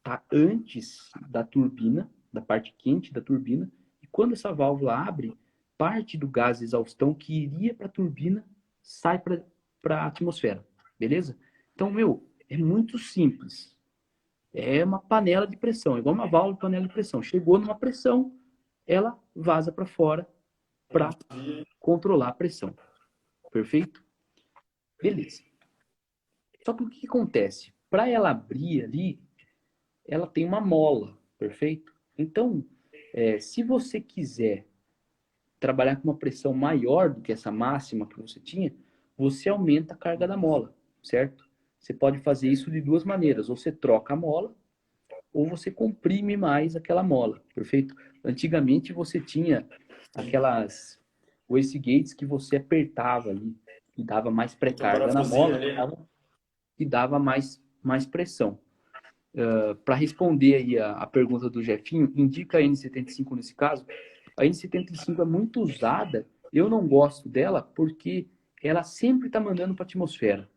está antes da turbina, da parte quente da turbina, e quando essa válvula abre, parte do gás de exaustão que iria para a turbina sai para a atmosfera, beleza? Então, é muito simples. É uma panela de pressão, é igual uma válvula de panela de pressão. Chegou numa pressão, ela vaza para fora para controlar a pressão. Perfeito? Beleza. Só que o que acontece? Para ela abrir ali, ela tem uma mola, perfeito? Então, se você quiser trabalhar com uma pressão maior do que essa máxima que você tinha, você aumenta a carga da mola, certo? Você pode fazer isso de duas maneiras. Ou você troca a mola, ou você comprime mais aquela mola, perfeito? Antigamente você tinha aquelas wastegates que você apertava ali, e dava mais Botou um pré-carga na parafusinho mola, ali, né? e dava mais pressão. Para responder aí a pergunta do Jefinho, indica a N75 nesse caso. A N75 é muito usada, eu não gosto dela porque ela sempre está mandando para a atmosfera,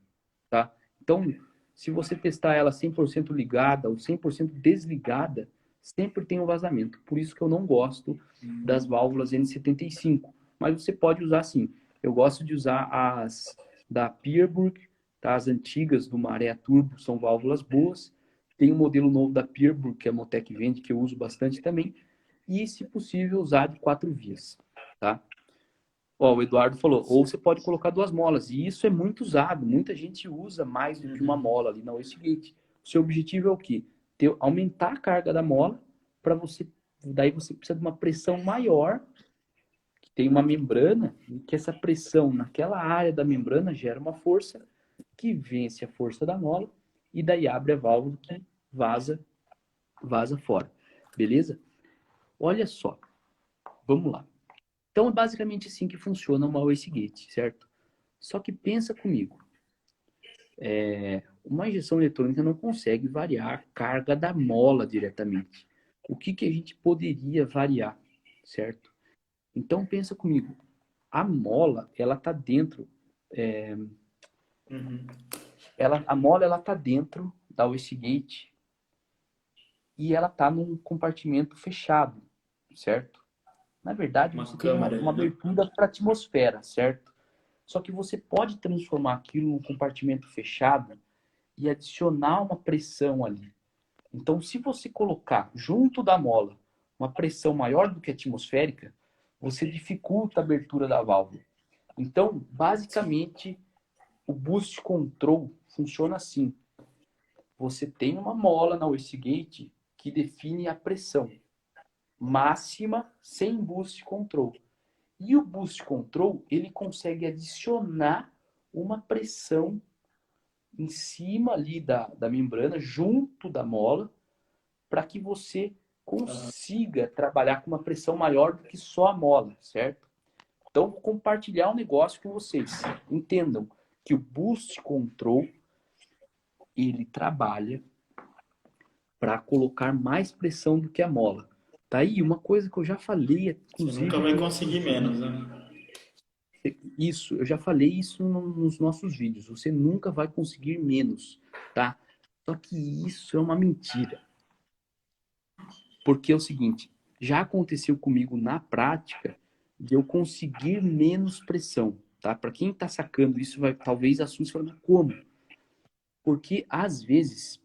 tá? Então, se você testar ela 100% ligada ou 100% desligada, sempre tem um vazamento. Por isso que eu não gosto das válvulas N75. Mas você pode usar sim. Eu gosto de usar as da Pierburg, tá? As antigas do Maré Turbo são válvulas boas. Tem um modelo novo da Pierburg, que a Motec vende, que eu uso bastante também. E, se possível, usar de 4 vias, tá? Ó, o Eduardo falou, ou você pode colocar duas molas. E isso é muito usado. Muita gente usa mais do que uma mola ali na wastegate. O seu objetivo é o quê? Aumentar a carga da mola para você. Daí você precisa de uma pressão maior, que tem uma membrana, e que essa pressão naquela área da membrana gera uma força que vence a força da mola e daí abre a válvula que vaza fora. Beleza? Olha só. Vamos lá. Então é basicamente assim que funciona uma wastegate, certo? Só que pensa comigo. Uma injeção eletrônica não consegue variar a carga da mola diretamente. O que a gente poderia variar, certo? Então pensa comigo. A mola, ela tá dentro. Uhum. A mola, ela tá dentro da wastegate e ela tá num compartimento fechado, certo? Na verdade, Uma você tem uma, câmera uma ali, né? abertura para a atmosfera, certo? Só que você pode transformar aquilo num compartimento fechado e adicionar uma pressão ali. Então, se você colocar junto da mola uma pressão maior do que a atmosférica, você dificulta a abertura da válvula. Então, basicamente, o boost control funciona assim. Você tem uma mola na wastegate que define a pressão máxima sem boost control. E o boost control, ele consegue adicionar uma pressão em cima ali da membrana, junto da mola, para que você consiga trabalhar com uma pressão maior do que só a mola, certo? Então, vou compartilhar um negócio com vocês. Entendam que o Boost Control, ele trabalha para colocar mais pressão do que a mola. Tá aí uma coisa que eu já falei, Você nunca inclusive, vai nos conseguir nossos menos, vídeos. né? Isso, eu já falei isso nos nossos vídeos. Você nunca vai conseguir menos, tá? Só que isso é uma mentira. Porque é o seguinte, já aconteceu comigo na prática de eu conseguir menos pressão, tá? Para quem está sacando isso, vai talvez assuste falando como? Porque às vezes,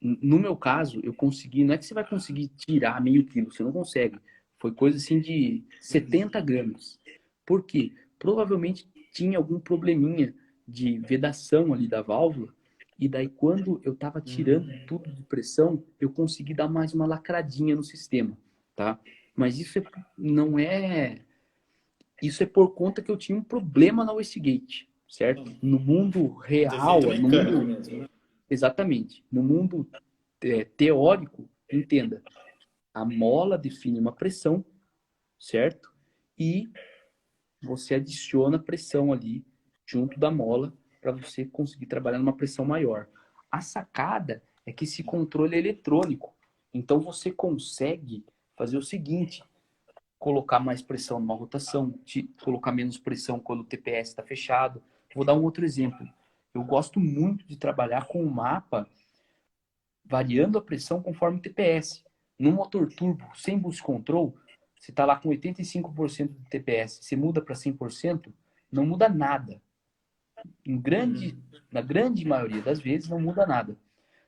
no meu caso, eu consegui, não é que você vai conseguir tirar meio quilo, você não consegue. Foi coisa assim de 70 gramas. Por quê? Provavelmente tinha algum probleminha de vedação ali da válvula. E daí, quando eu estava tirando tudo de pressão, eu consegui dar mais uma lacradinha no sistema, tá? Mas não é. Isso é por conta que eu tinha um problema na wastegate, certo? No mundo Um defeito real, no mecânico mundo. mesmo, né? Exatamente. No mundo teórico, entenda. A mola define uma pressão, certo? E você adiciona pressão ali junto da mola para você conseguir trabalhar numa pressão maior. A sacada é que esse controle é eletrônico. Então você consegue fazer o seguinte: colocar mais pressão numa rotação, colocar menos pressão quando o TPS está fechado. Vou dar um outro exemplo. Eu gosto muito de trabalhar com o mapa variando a pressão conforme o TPS. No motor turbo, sem boost control, você está lá com 85% do TPS, você muda para 100%, não muda nada. Uhum. Na grande maioria das vezes, não muda nada.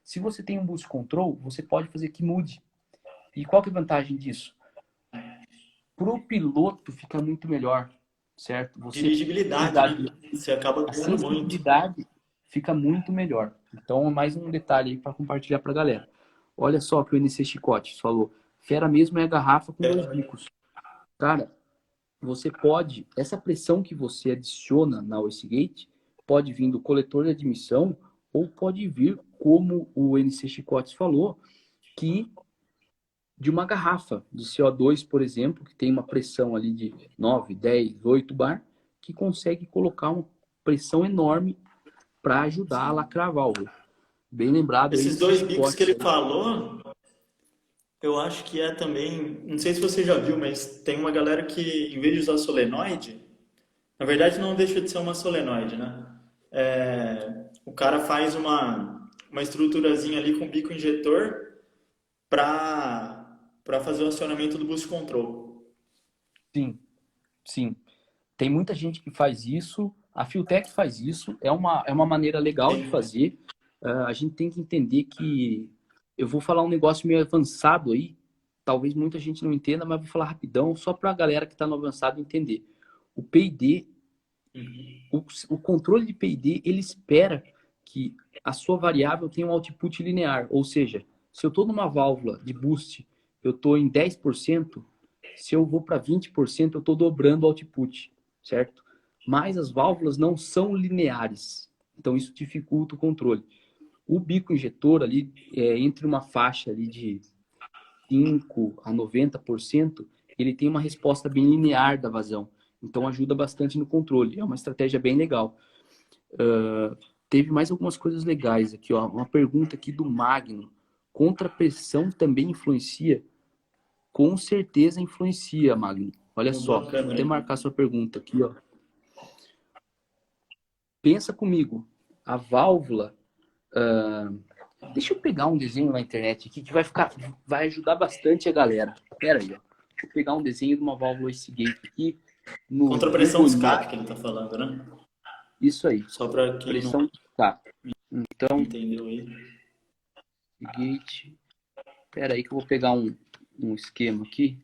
Se você tem um boost control, você pode fazer que mude. E qual que é a vantagem disso? Para o piloto fica muito melhor, certo? Você Dirigibilidade, precisar né? de Você acaba a ganhando muito. sensibilidade fica muito melhor. Então, mais um detalhe aí para compartilhar para a galera. Olha só o que o NC Chicote falou. Fera mesmo é a garrafa com dois É, bicos. Cara, você pode, essa pressão que você adiciona na Wastegate pode vir do coletor de admissão ou pode vir, como o NC Chicotes falou, que de uma garrafa de CO2, por exemplo, que tem uma pressão ali de 9, 10, 8 bar, que consegue colocar uma pressão enorme para ajudar a lacrar a válvula. Bem lembrado aí esses nesse dois bicos que chicote ele aí. falou, eu acho que é também. Não sei se você já viu, mas tem uma galera que, em vez de usar solenoide, na verdade não deixa de ser uma solenoide, né? O cara faz uma estruturazinha ali com bico injetor para fazer o acionamento do boost control. Sim, sim. Tem muita gente que faz isso. A Fiotec faz isso. É uma maneira legal de Tem. fazer. A gente tem que entender que eu vou falar um negócio meio avançado aí. Talvez muita gente não entenda, mas vou falar rapidão, só para a galera que está no avançado entender. O P&D, o controle de P&D, ele espera que a sua variável tenha um output linear. Ou seja, se eu estou numa válvula de boost, eu estou em 10%, se eu vou para 20%, eu estou dobrando o output, certo? Mas as válvulas não são lineares. Então, isso dificulta o controle. O bico injetor ali, entre uma faixa ali de 5 a 90%, ele tem uma resposta bem linear da vazão. Então, ajuda bastante no controle. É uma estratégia bem legal. Teve mais algumas coisas legais aqui, ó. Uma pergunta aqui do Magno. Contrapressão também influencia? Com certeza influencia, Magno. Olha Mudou só, a deixa eu até câmera. marcar sua pergunta aqui, ó. Pensa comigo, a válvula. Deixa eu pegar um desenho na internet aqui que vai ajudar bastante a galera. Pera aí, ó. Deixa eu pegar um desenho de uma válvula Wastegate aqui no Contrapressão Google de escape que Imagens. ele está falando, né? Isso aí, Só para quem não pressão de escape. Então, entendeu aí. Wastegate. Pera aí que eu vou pegar um esquema aqui.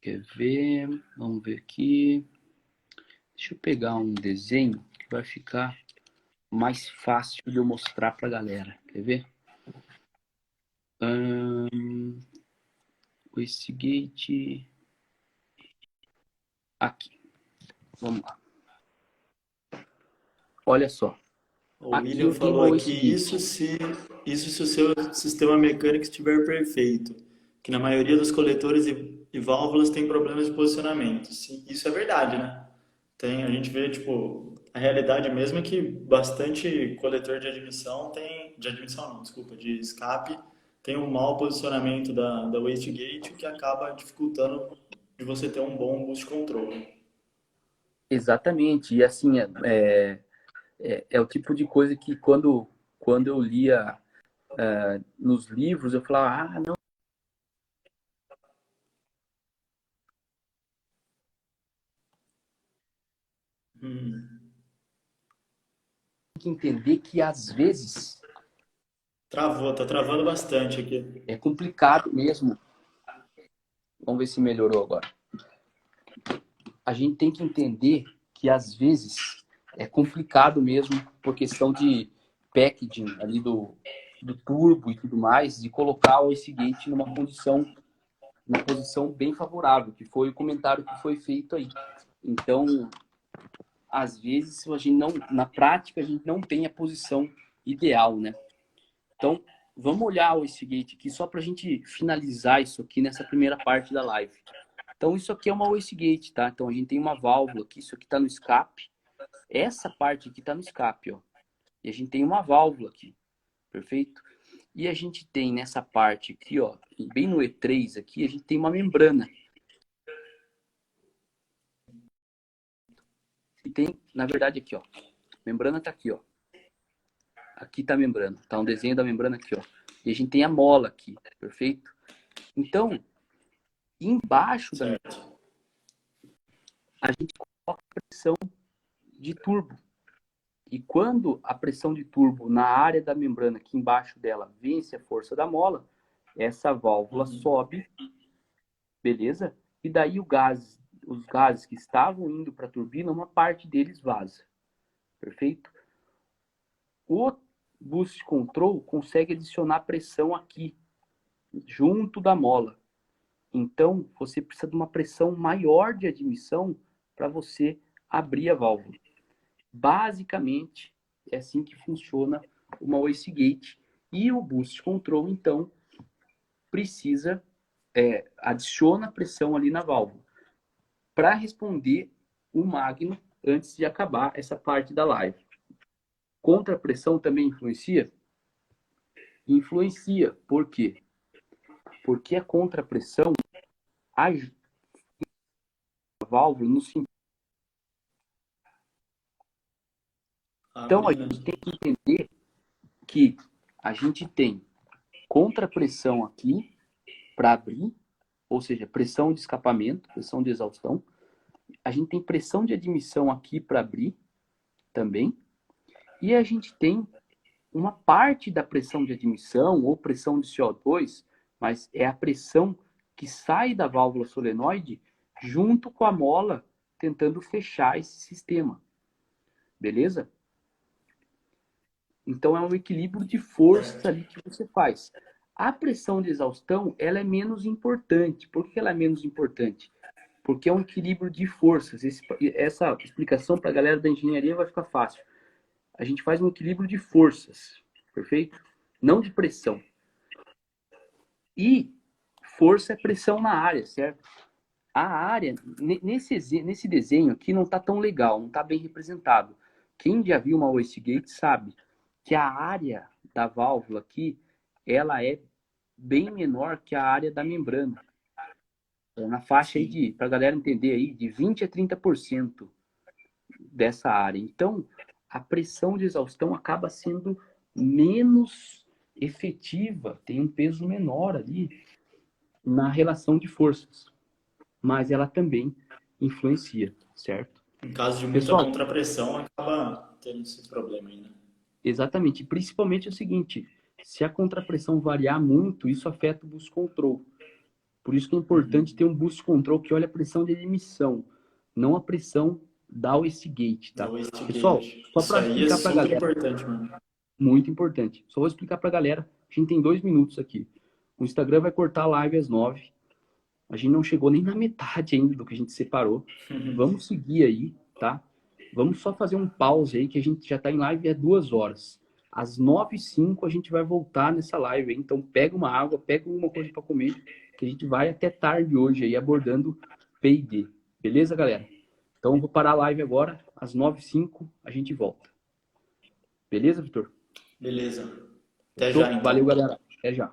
Quer ver? Vamos ver aqui. Deixa eu pegar um desenho que vai ficar mais fácil de eu mostrar para a galera. Quer ver? Wastegate. Aqui. Vamos lá. Olha só. O Aqui William eu tenho falou uma aqui Wastegate. isso se o seu sistema mecânico estiver perfeito, que na maioria dos coletores e válvulas tem problemas de posicionamento. Sim, isso é verdade, né? Tem, a gente vê, tipo, a realidade mesmo é que bastante coletor de admissão de admissão não, desculpa, de escape, tem um mau posicionamento da wastegate, o que acaba dificultando de você ter um bom boost control. Exatamente. E assim, é o tipo de coisa que quando eu lia nos livros, eu falava, ah, não, Hum. tem que entender que às vezes Travou, tá travando bastante aqui. é complicado mesmo. Vamos ver se melhorou agora. A gente tem que entender que às vezes é complicado mesmo por questão de packaging ali do turbo e tudo mais, de colocar o Wastegate numa posição bem favorável, que foi o comentário que foi feito aí. Então, às vezes, a gente não, na prática, a gente não tem a posição ideal, né? Então, vamos olhar o Wastegate aqui só para a gente finalizar isso aqui nessa primeira parte da live. Então, isso aqui é uma Wastegate, tá? Então, a gente tem uma válvula aqui, isso aqui está no escape. Essa parte aqui está no escape, ó. E a gente tem uma válvula aqui, perfeito? E a gente tem nessa parte aqui, ó, bem no E3 aqui, a gente tem uma membrana. E tem, na verdade, aqui, ó. A membrana tá aqui, ó. Aqui tá a membrana. Tá um desenho da membrana aqui, ó. E a gente tem a mola aqui, perfeito? Então, embaixo da membrana, Certo. a gente coloca a pressão de turbo. E quando a pressão de turbo na área da membrana, aqui embaixo dela, vence a força da mola, essa válvula sobe, beleza? E daí os gases que estavam indo para a turbina, uma parte deles vaza, perfeito? O boost control consegue adicionar pressão aqui, junto da mola. Então, você precisa de uma pressão maior de admissão para você abrir a válvula. Basicamente, é assim que funciona uma wastegate. E o boost control, então, adiciona pressão ali na válvula. Para responder o Magno antes de acabar essa parte da live. Contrapressão também influencia? Influencia. Por quê? Porque a contrapressão ajuda a válvula no sentido. Então, a Abrir, né? gente tem que entender que a gente tem contrapressão aqui para abrir, ou seja, pressão de escapamento, pressão de exaustão. A gente tem pressão de admissão aqui para abrir também. E a gente tem uma parte da pressão de admissão ou pressão de CO2, mas é a pressão que sai da válvula solenoide junto com a mola tentando fechar esse sistema. Beleza? Então é um equilíbrio de forças ali que você faz. A pressão de exaustão, ela é menos importante. Por que ela é menos importante? Porque é um equilíbrio de forças. Essa explicação para a galera da engenharia vai ficar fácil. A gente faz um equilíbrio de forças, perfeito? Não de pressão. E força é pressão na área, certo? A área, nesse desenho aqui, não está tão legal, não está bem representado. Quem já viu uma wastegate sabe que a área da válvula aqui, ela é bem menor que a área da membrana. É na faixa aí de, para a galera entender aí, de 20 a 30% dessa área. Então, a pressão de exaustão acaba sendo menos efetiva, tem um peso menor ali na relação de forças, mas ela também influencia, certo? Em caso de muita Pessoal, contrapressão, acaba tendo esse problema aí, né? exatamente, principalmente é o seguinte, se a contrapressão variar muito, isso afeta o boost control. Por isso que é importante ter um boost control que olha a pressão de admissão, não a pressão da wastegate, Da tá? Pessoal, wastegate. só Isso para aí é explicar para a super galera, importante, mano. muito importante. Só vou explicar para a galera. A gente tem 2 minutos aqui. O Instagram vai cortar a live às 9. A gente não chegou nem na metade ainda do que a gente separou. Vamos seguir aí, tá? Vamos só fazer um pause aí, que a gente já está em live há 2 horas. Às 9h05 a gente vai voltar nessa live aí. Então pega uma água, pega alguma coisa para comer, que a gente vai até tarde hoje aí abordando P&D. Beleza, galera? Então eu vou parar a live agora. Às 9h05 a gente volta. Beleza, Vitor? Beleza. Até já, Fechou? Valeu, então. galera. Até já.